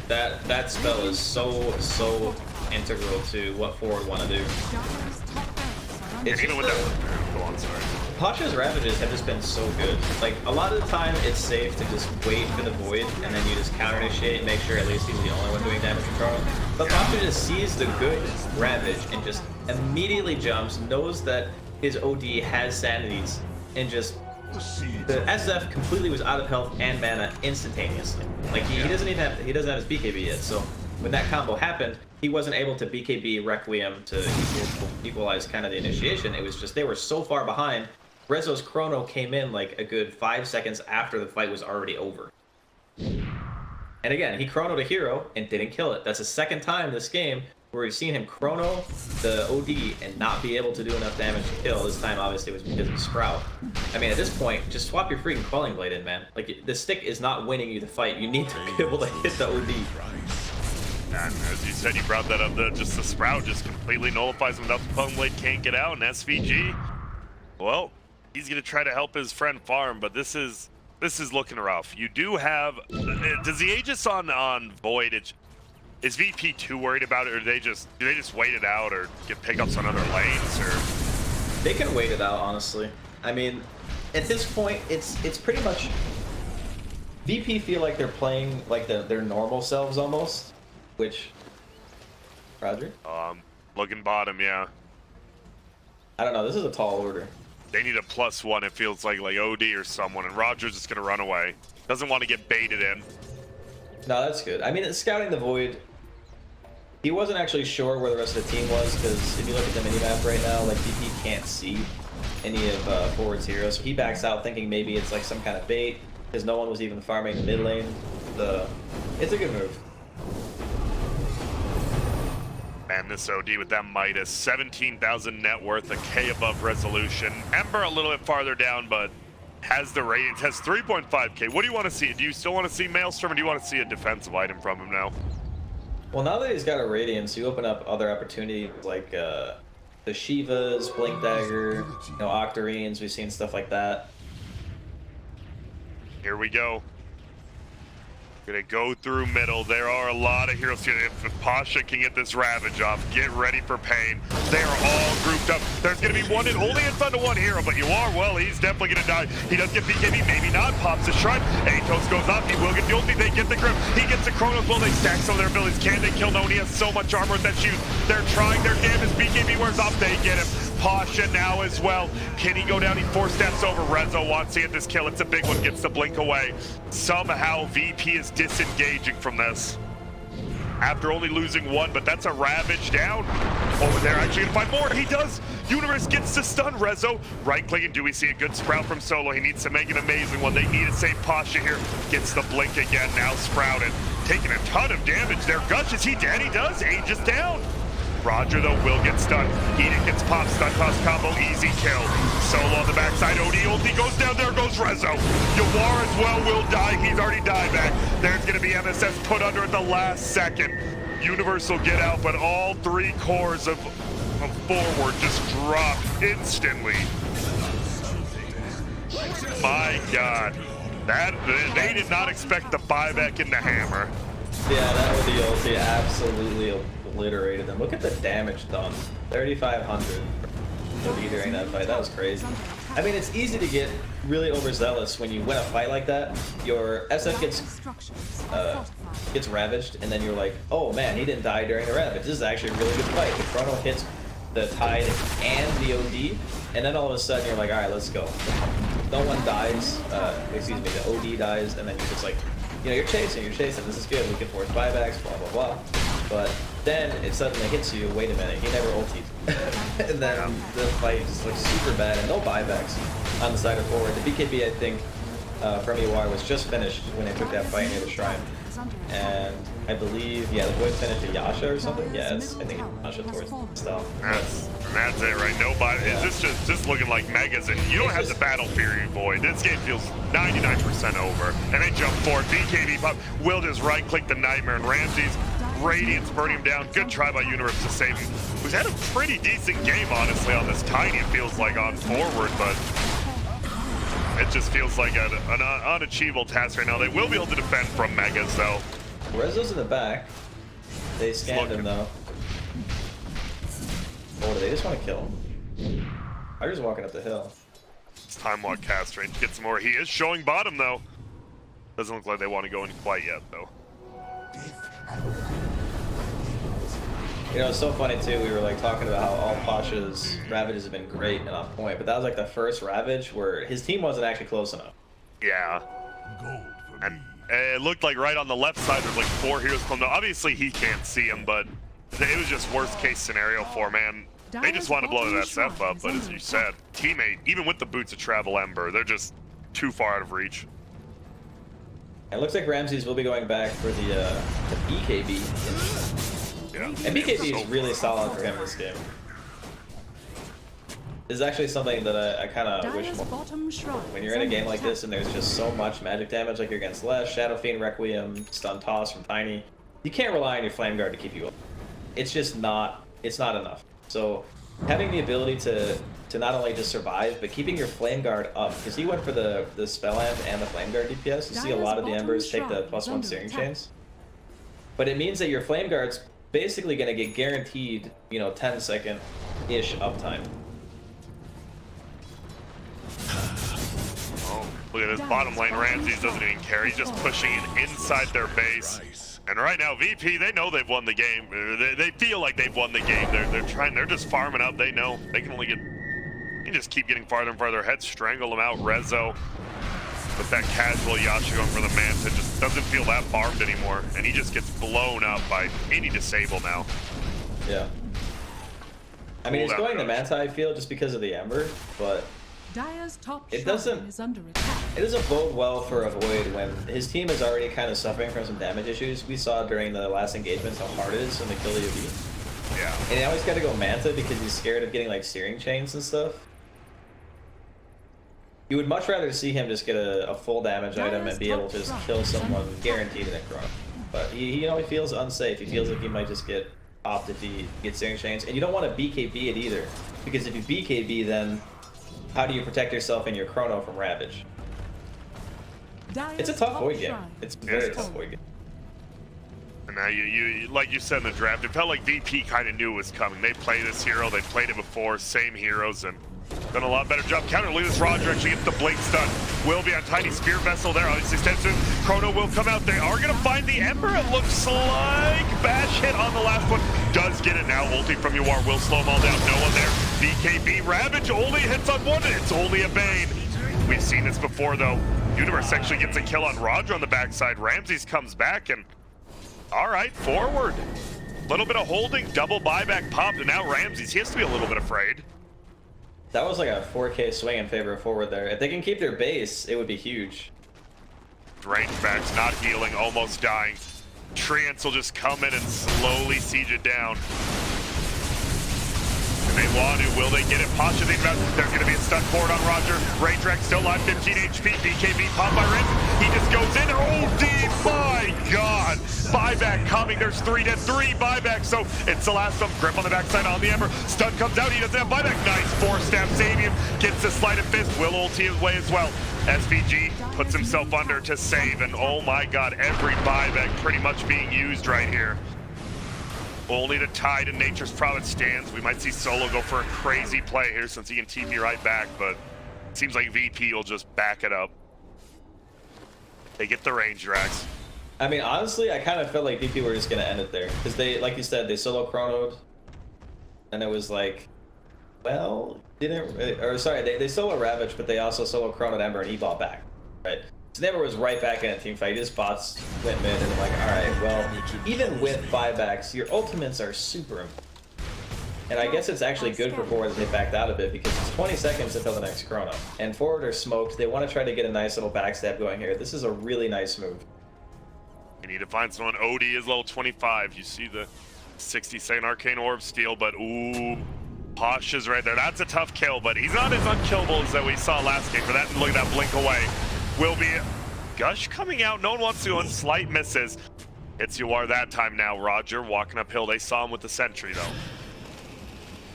[SPEAKER 1] that spell is so integral to what Forward want to do. It's
[SPEAKER 2] even with that. Go on, sorry.
[SPEAKER 1] Pasha's Ravages have just been so good. Like, a lot of the time, it's safe to just wait for the Void, and then you just counter-initiate, make sure at least he's the only one doing damage to Chrono. But Pasha just sees the good Ravage and just immediately jumps, knows that his OD has sanities, and just the SF completely was out of health and mana instantaneously. Like he doesn't have his BKB yet, so when that combo happened, he wasn't able to BKB Requiem to equalize kind of the initiation. It was just they were so far behind. Rezo's Chrono came in like a good 5 seconds after the fight was already over. And again, he chronoed a hero and didn't kill it. That's the second time this game where we've seen him chrono the OD and not be able to do enough damage to kill. This time, obviously, was because of Sprout. I mean, at this point, just swap your freaking Quelling Blade in, man. Like, the stick is not winning you the fight. You need to be able to hit the OD.
[SPEAKER 2] And as you said, you brought that up, just the Sprout just completely nullifies him without the Quelling Blade, can't get out, and SVG, well, he's going to try to help his friend farm, but this is looking rough. You do have, does the Aegis on Void, is VP too worried about it, or do they just wait it out or get pickups on other lanes, or?
[SPEAKER 1] They can wait it out, honestly. I mean, at this point, it's pretty much VP feel like they're playing like their normal selves almost, which Roger?
[SPEAKER 2] Looking bottom, yeah.
[SPEAKER 1] I don't know. This is a tall order.
[SPEAKER 2] They need a +1. It feels like OD or someone, and Roger's just gonna run away. Doesn't want to get baited in.
[SPEAKER 1] No, that's good. I mean, scouting the Void, he wasn't actually sure where the rest of the team was, because if you look at the minimap right now, like, VP can't see any of Forward's heroes. So he backs out thinking maybe it's like some kind of bait, because no one was even farming the mid lane. It's a good move.
[SPEAKER 2] Man, this OD with that Midas, 17,000 net worth, a K above resolution. Ember a little bit farther down, but has the ratings, has 3.5K. What do you want to see? Do you still want to see Maelstrom, or do you want to see a defensive item from him now?
[SPEAKER 1] Well, now that he's got a Radiance, you open up other opportunities like the Shivas, Blink Dagger, Octarines. We've seen stuff like that.
[SPEAKER 2] Here we go. Gonna go through middle. There are a lot of heroes here. If Pasha can get this Ravage off, get ready for pain. They are all grouped up. There's gonna be one and only in front of one hero, but you are, well, he's definitely gonna die. He does get BKB, maybe not. Pops the Shrine. Atos goes up. He will get the ulti. They get the grip. He gets the Chronos. Well, they stack some of their abilities. Can they kill? No, and he has so much armor with that shoot. They're trying their damage. BKB wears off. They get him. Pasha now as well. Can he go down? He 4 steps over. Rezo wants to get this kill. It's a big one. Gets the blink away. Somehow VP is disengaging from this after only losing 1, but that's a Ravage down. Over there, actually gonna find more. He does. Universe gets to stun Rezo. Right click, and do we see a good Sprout from Solo? He needs to make an amazing one. They need to save Pasha here. Gets the blink again. Now Sprouted. Taking a ton of damage there. Gush, is he dead? He does. Aegis down. Roger, though, will get stunned. Eden gets popped, stun cost combo, easy kill. Solo on the backside, OD ulti goes down, there goes Rezo. Yawar as well will die, he's already died back. There's gonna be MSS put under at the last second. Universe will get out, but all 3 cores of Forward just drop instantly. My God. They did not expect the buyback in the hammer.
[SPEAKER 1] Yeah, that was the ulti absolutely obliterated them. Look at the damage done. 3,500 during that fight. That was crazy. I mean, it's easy to get really overzealous when you win a fight like that. Your SF gets ravaged, and then you're like, oh man, he didn't die during the ravage. This is actually a really good fight. The Chrono hits the Tide and the OD, and then all of a sudden you're like, all right, let's go. No one dies. Excuse me, the OD dies, and then you're just like, you're chasing. This is good. We can force buybacks, blah, blah, blah. But then it suddenly hits you, wait a minute, he never ultied. And then the fight just looks super bad, and no buybacks on the side of forward. The BKB, I think, from EY was just finished when they took that fight near the shrine. And I believe, yeah, the boys finished a Yasha or something. Yeah, I think Yasha towards stuff.
[SPEAKER 2] That's it, right? Nobody.
[SPEAKER 1] Yeah.
[SPEAKER 2] It's just looking like megas, and you don't have the battle period, boy. This game feels 99% over. And they jump forward. BKB pop. Will just right-click the Nightmare, and Ramsey's Radiance burning him down. Good try by Universe to save him. Who's had a pretty decent game, honestly, on this Tiny. It feels like on forward, but it just feels like an unachievable task right now. They will be able to defend from megas, though.
[SPEAKER 1] Rezo's in the back. They scanned him, though. Or do they just want to kill him? I'm just walking up the hill.
[SPEAKER 2] It's time walk cast range. Get some more. He is showing bottom, though. Doesn't look like they want to go in quite yet, though.
[SPEAKER 1] You know, it's so funny, too. We were, like, talking about how all Pasha's Ravages have been great and on point, but that was, like, the first Ravage where his team wasn't actually close enough.
[SPEAKER 2] Yeah. And it looked like right on the left side there's like 4 heroes coming down. Obviously he can't see them, but it was just worst case scenario for man. They just want to blow that SF up, but as you said, teammate, even with the boots of Travel Ember, they're just too far out of reach.
[SPEAKER 1] It looks like Ramses will be going back for the BKB.
[SPEAKER 2] Yeah.
[SPEAKER 1] And BKB is really solid for him in this game. This is actually something that I kind of wish more. When you're in a game like this and there's just so much magic damage, like you're against Les, Shadow Fiend, Requiem, Stun Toss from Tiny, you can't rely on your Flame Guard to keep you up. It's just not, it's not enough. So having the ability to not only just survive, but keeping your Flame Guard up, because he went for the Spell Amp and the Flame Guard DPS. You see a lot of the Embers take the +1 Searing Chains. But it means that your Flame Guard's basically going to get guaranteed, you know, 10-second-ish uptime.
[SPEAKER 2] Oh, look at this bottom lane. Ramses doesn't even care. He's just pushing it inside their base. And right now, VP, they know they've won the game. They feel like they've won the game. They're just farming up. They know they can only get. You can just keep getting farther and farther ahead. Strangle them out. Rezo with that casual Yasha going for the Manta just doesn't feel that farmed anymore, and he just gets blown up by any disable now.
[SPEAKER 1] Yeah. I mean, he's going the Manta, I feel, just because of the Ember, but it doesn't bode well for a Void when his team is already kind of suffering from some damage issues. We saw during the last engagements how hard it is in the kill UV.
[SPEAKER 2] Yeah.
[SPEAKER 1] And he always got to go Manta because he's scared of getting like Searing Chains and stuff. You would much rather see him just get a full damage item and be able to just kill someone guaranteed in a chrono. But he you know, he feels unsafe. He feels like he might just get popped if he gets Searing Chains. And you don't want to BKB it either. Because if you BKB, then how do you protect yourself in your chrono from Ravage? It's a tough Void game. It's a very tough Void game.
[SPEAKER 2] And now you like you said in the draft, it felt like VP kind of knew it was coming. They play this hero, they played it before, same heroes, and done a lot better job. Counter, look at this Roger actually gets the Blink stun. Will be on Tiny Spear Vessel there. Obviously, Stenson, Chrono will come out. They are going to find the Ember. It looks like Bash hit on the last one. Does get it now. Ulti from Yuar will slow them all down. No one there. BKB Ravage only hits on one. It's only a Bane. We've seen this before, though. Universe actually gets a kill on Roger on the backside. Ramses comes back and all right, forward. A little bit of holding, double buyback popped, and now Ramses, he has to be a little bit afraid.
[SPEAKER 1] That was like a 4K swing in favor of forward there. If they can keep their base, it would be huge.
[SPEAKER 2] Rangebacks not healing, almost dying. Treants will just come in and slowly siege it down. And they want to, will they get it? Pasha thinking about it. There's going to be a stun forward on Roger. Raindrag still alive, 15 HP. BKB popped by Ramses. He just goes in. Oh, deep, my God. Buyback coming. There's 3 dead, 3 buybacks. So it's the last one. Grip on the backside on the Ember. Stun comes out. He doesn't have buyback. Nice 4-stab save him. Gets the sleight of fist. Will ulti his way as well. SVG puts himself under to save. And oh my God, every buyback pretty much being used right here. Only the tide in Nature's Providence stands. We might see Solo go for a crazy play here since he can TP right back, but it seems like VP will just back it up. They get the range drags.
[SPEAKER 1] I mean, honestly, I kind of felt like VP were just going to end it there. Because they, like you said, they solo chronoed. And it was like, well, they solo Ravage, but they also solo chronoed Ember and he bought back, right? Never was right back in a team fight. His bots went mid, and I'm like, all right, well, even with buybacks, your ultimates are super important. And I guess it's actually good for forward that they backed out a bit because it's 20 seconds until the next chrono. And forward are smoked. They want to try to get a nice little backstab going here. This is a really nice move.
[SPEAKER 2] You need to find someone. OD is level 25. You see the 60-second arcane orb steal, but ooh. Posh is right there. That's a tough kill, but he's not as unkillable as that we saw last game. For that, look at that blink away. Will be Gush coming out. No one wants to, and slight misses. It's you are that time now. Roger walking uphill. They saw him with the sentry though.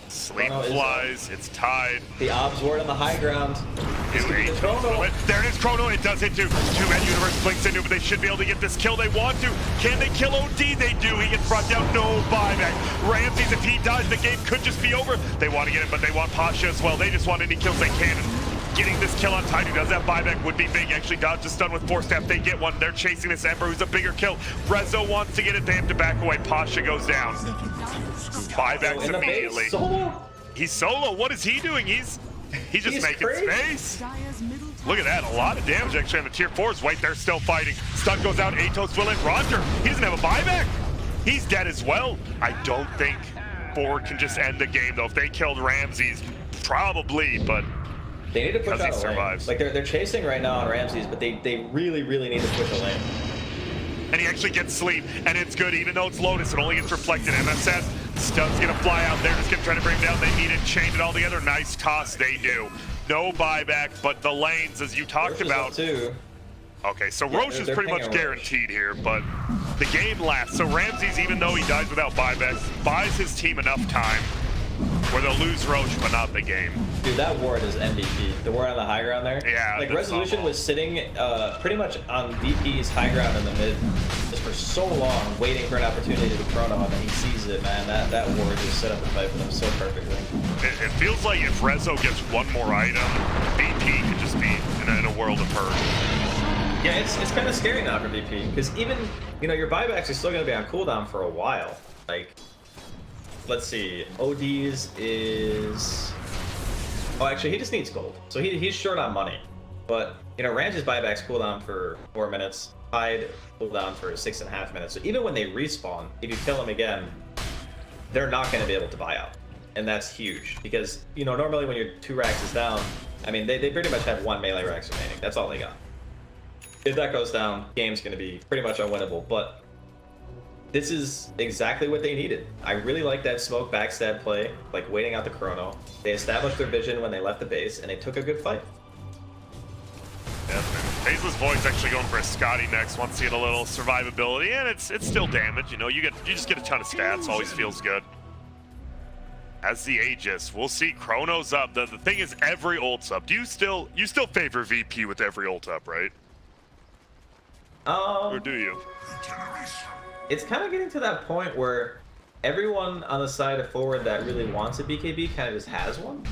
[SPEAKER 2] Sleep flies. It's tied.
[SPEAKER 1] The obs ward on the high ground.
[SPEAKER 2] There it is, Chrono. It does hit two. Two-man universe blinks into, but they should be able to get this kill they want to. Can they kill OD? They do. He gets brought down. No buyback. Ramses, if he dies, the game could just be over. They want to get him, but they want Pasha as well. They just want any kills they can. And getting this kill on Tiny, who does that buyback, would be big. Actually, Dodge is done with 4-staff. They get one. They're chasing this Ember, who's a bigger kill. Rezo wants to get it. They have to back away. Pasha goes down. Buybacks immediately. He's solo. What is he doing? He's just making space. Look at that. A lot of damage actually on the tier 4s. White there still fighting. Stun goes out. Atos will in. Roger. He doesn't have a buyback. He's dead as well. I don't think forward can just end the game though. If they killed Ramses, probably, but
[SPEAKER 1] they need to push out a lane. Like they're chasing right now on Ramses, but they really need to push a lane.
[SPEAKER 2] And he actually gets sleep, and it's good. Even though it's Lotus, it only gets reflected. MSS, Stun's gonna fly out there, just gonna try to bring him down. They need it, chain it all together. Nice toss, they do. No buyback, but the lanes, as you talked about.
[SPEAKER 1] Too.
[SPEAKER 2] Okay, so yeah, Roche is pretty much guaranteed here, but the game lasts. So Ramses, even though he dies without buyback, buys his team enough time where they'll lose Roche, but not the game.
[SPEAKER 1] Dude, that ward is MVP. The ward on the high ground there.
[SPEAKER 2] Yeah.
[SPEAKER 1] Like Resolution was sitting pretty much on VP's high ground in the mid just for so long, waiting for an opportunity to chrono, and then he sees it, man. That ward just set up the fight for them so perfectly.
[SPEAKER 2] It feels like if Rezo gets one more item, VP could just be in a world of hurt.
[SPEAKER 1] Yeah, it's kind of scary now for VP, because even, you know, your buybacks are still going to be on cooldown for a while. Like, let's see, OD's is... Oh, actually, he just needs gold. So he's short on money. But, you know, Rams's buybacks cooldown for 4 minutes, Tide cooldown for 6.5 minutes. So even when they respawn, if you kill them again, they're not going to be able to buy out. And that's huge, because, you know, normally when your 2 racks is down, I mean, they pretty much have 1 melee racks remaining. That's all they got. If that goes down, game's going to be pretty much unwinnable, but this is exactly what they needed. I really like that smoke backstab play, like waiting out the chrono. They established their vision when they left the base, and they took a good fight.
[SPEAKER 2] Yeah, Fazeless Void's actually going for a Scotty next, wants to get a little survivability, and it's still damage. You know, you just get a ton of stats, always feels good. As the Aegis, we'll see Chrono's up. The thing is, every ult's up. Do you still favor VP with every ult up, right? Or do you?
[SPEAKER 1] It's kind of getting to that point where everyone on the side of forward that really wants a BKB kind of just has one.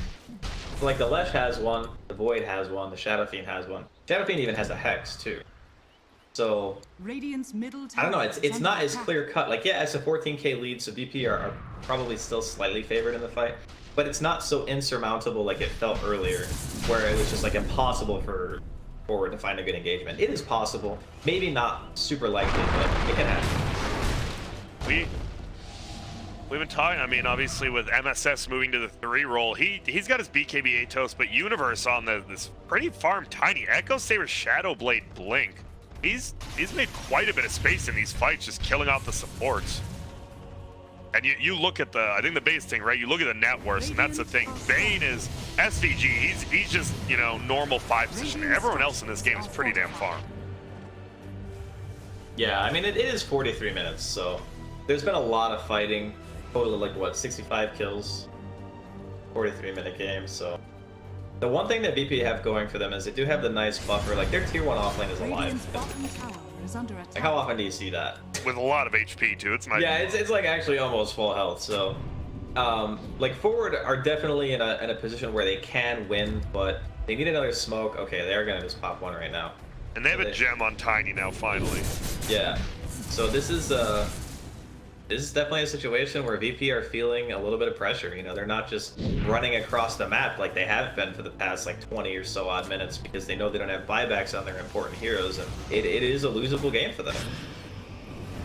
[SPEAKER 1] So like the Lesh has one, the Void has one, the Shadow Fiend has one. Shadow Fiend even has a Hex too. So
[SPEAKER 3] Radiant's middle
[SPEAKER 1] I don't know, it's not as clear cut. Like yeah, it's a 14k lead, so VP are probably still slightly favored in the fight, but it's not so insurmountable like it felt earlier, where it was just like impossible for forward to find a good engagement. It is possible, maybe not super likely, but it can happen.
[SPEAKER 2] We've been talking, I mean, obviously with MSS moving to the 3 role, he's got his BKB Atos, but Universe on this pretty farm Tiny. Echo Saber Shadow Blade Blink. He's made quite a bit of space in these fights, just killing off the supports. And you look at I think the base thing, right? You look at the net worth, and that's the thing. Bane is SVG, he's just, you know, normal 5 position. Everyone else in this game is pretty damn farm.
[SPEAKER 1] Yeah, I mean, it is 43 minutes, so there's been a lot of fighting. Total of like, what, 65 kills? 43-minute game, so... The one thing that VP have going for them is they do have the nice buffer. Like, their tier 1 offlane is alive. Like, how often do you see that?
[SPEAKER 2] With a lot of HP, too. It's nice.
[SPEAKER 1] Yeah, it's like actually almost full health, so... like, forward are definitely in a position where they can win, but they need another smoke. Okay, they're gonna just pop one right now.
[SPEAKER 2] And they have a gem on Tiny now, finally.
[SPEAKER 1] Yeah. So this is this is definitely a situation where VP are feeling a little bit of pressure. You know, they're not just running across the map like they have been for the past like 20 or so odd minutes because they know they don't have buybacks on their important heroes, and it is a losable game for them.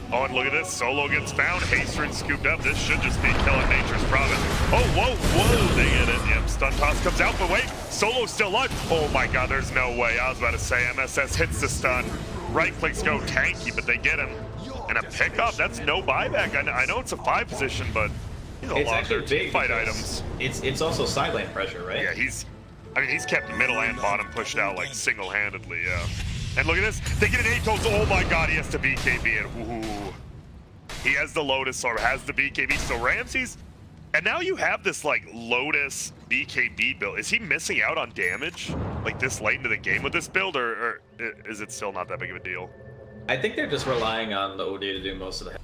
[SPEAKER 2] Oh, and look at this. Solo gets found. Hasterin scooped up. This should just be killing Nature's Province. Oh, whoa. They get it. Yep, stun toss comes out, but wait. Solo's still alive. Oh my god, there's no way. I was about to say, MSS hits the stun. Right clicks go tanky, but they get him. And a pickup. That's no buyback. I know it's a 5 position, but he's a lot of team fight items.
[SPEAKER 1] It's also side lane pressure, right?
[SPEAKER 2] Yeah, he's kept middle and bottom pushed out like single-handedly, yeah. And look at this, they get an Atos, oh my god, he has to BKB it, ooh. He has the Lotus or has the BKB, so Ramses, and now you have this like Lotus BKB build. Is he missing out on damage like this late into the game with this build, or is it still not that big of a deal?
[SPEAKER 1] I think they're just relying on the OD to do most of the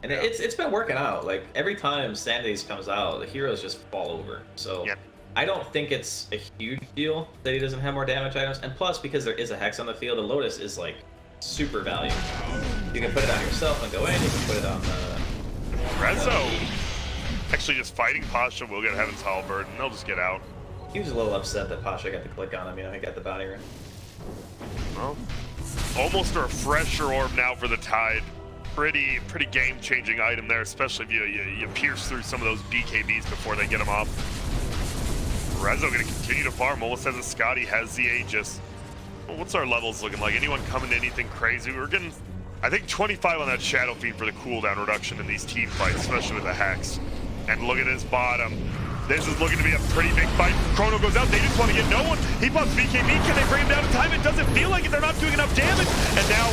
[SPEAKER 1] and yeah. It's been working out. Like every time Sandities comes out, the heroes just fall over, so yeah. I don't think it's a huge deal that he doesn't have more damage items, and plus because there is a Hex on the field, the Lotus is like super valuable. You can put it on yourself and go in, you can put it on the...
[SPEAKER 2] Rezo actually just fighting Pasha will get Heaven's Halberd, and they'll just get out.
[SPEAKER 1] He was a little upset that Pasha got the click on him, you know, he got the bounty run.
[SPEAKER 2] Well, almost a refresher orb now for the Tide. Pretty game-changing item there, especially if you pierce through some of those BKBs before they get them off. Rezo gonna continue to farm. Almost has a Scotty, has the Aegis. Well, what's our levels looking like? Anyone coming to anything crazy? We're getting, I think, 25 on that Shadow Fiend for the cooldown reduction in these team fights, especially with the Hex. And look at his bottom. This is looking to be a pretty big fight. Chrono goes out. They just want to get no one. He pops BKB. Can they bring him down in time? It doesn't feel like it. They're not doing enough damage. And now,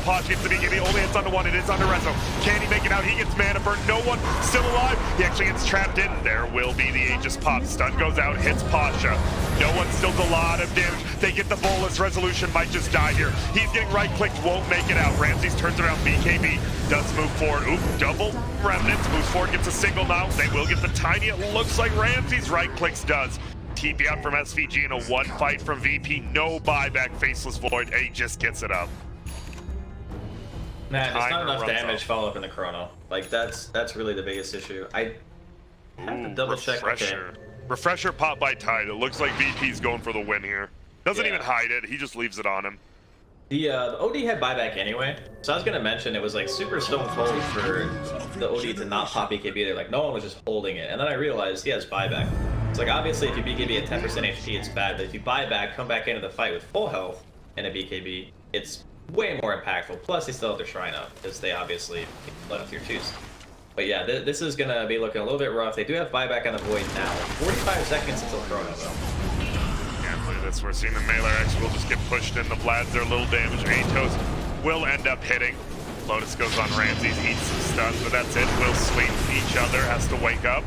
[SPEAKER 2] Posh gets the BKB. Only hits onto one. It is under Rezo. Can he make it out? He gets mana burn. No one still alive. He actually gets trapped in. There will be the Aegis pop. Stun goes out. Hits Pasha. No one still does a lot of damage. They get the bolus. Resolution might just die here. He's getting right-clicked. Won't make it out. Ramses turns around. BKB does move forward. Oop, double remnants. Moves forward. Gets a single now. They will get the tiny. It looks like Ramses right-clicks does. TP out from SVG in a 1 fight from VP. No buyback. Faceless Void. A just gets it up.
[SPEAKER 1] Man, there's not enough damage follow-up in the Chrono. Like, that's really the biggest issue. I have to double-check.
[SPEAKER 2] Refresher. Okay. Refresher pop by Tide. It looks like VP's going for the win here. Doesn't even hide it. He just leaves it on him.
[SPEAKER 1] The OD had buyback anyway, so I was gonna mention it was like super stone cold for the OD to not pop BKB there. Like no one was just holding it, and then I realized he has buyback. It's like obviously if you BKB at 10% HP, it's bad, but if you buy back, come back into the fight with full health and a BKB, it's way more impactful. Plus they still have their shrine up because they obviously let up tier 2s. But yeah, this is gonna be looking a little bit rough. They do have buyback on the Void now. 45 seconds until Chrono though.
[SPEAKER 2] Look at this, we're seeing the Melee X will just get pushed in. The Vlads, they're a little damaged. Atos will end up hitting. Lotus goes on Ramses, eats some stuns, but that's it. Will sleep each other, has to wake up.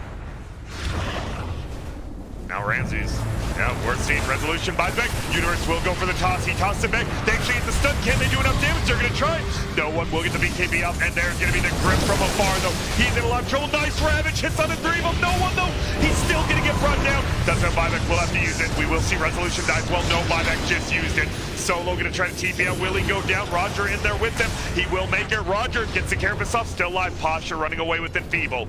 [SPEAKER 2] Now Ramses, yeah, we're seeing Resolution buys back. Universe will go for the toss. He tosses it back. They actually get the stun. Can they do enough damage? They're going to try. No one will get the BKB up, and there's going to be the grip from afar, though. He's in a lot of trouble. Nice Ravage hits on the 3 of them. No one, though. He's still going to get brought down. Doesn't have buyback. We'll have to use it. We will see Resolution dies. Well, no buyback. Just used it. Solo going to try to TP out. Will he go down? Roger in there with him. He will make it. Roger gets the care of himself. Still alive. Pasha running away with Enfeeble.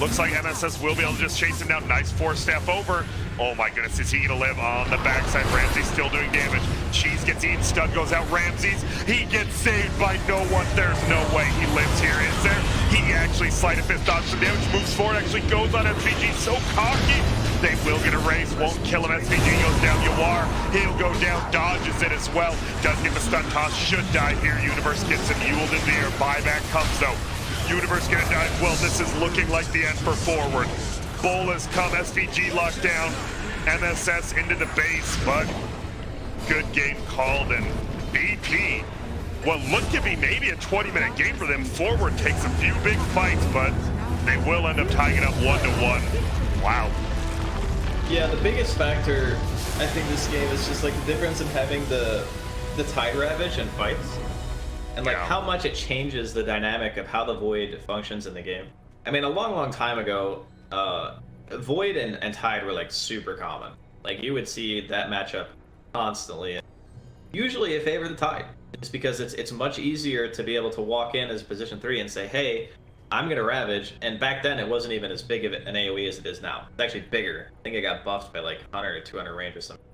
[SPEAKER 2] Looks like MSS will be able to just chase him down. Nice 4-step over. Oh my goodness, is he gonna live on the backside? Ramses still doing damage. Cheese gets eaten, stun goes out. Ramses, he gets saved by no one. There's no way he lives here, is there? He actually sleight of fist dodges some damage, moves forward, actually goes on SVG, so cocky. They will get a raise, won't kill him. SVG goes down. Yawar, he'll go down, dodges it as well. Does get the stun toss, should die here. Universe gets him uled in the air. Buyback comes though. Universe gonna die. Well, this is looking like the end for forward. Bolus come, SVG locked down, MSS into the base, but good game called, and BP, what looked to be maybe a 20-minute game for them. Forward takes a few big fights, but they will end up tying it up 1-1. Wow.
[SPEAKER 1] Yeah, the biggest factor, I think, this game is just like the difference in having the Tide Ravage in fights, and like how much it changes the dynamic of how the Void functions in the game. I mean, a long time ago, Void and Tide were like super common. Like you would see that matchup constantly. Usually it favored the Tide. It's because it's much easier to be able to walk in as position 3 and say, hey, I'm gonna Ravage, and back then it wasn't even as big of an AoE as it is now. It's actually bigger. I think it got buffed by like 100 or 200 range or something.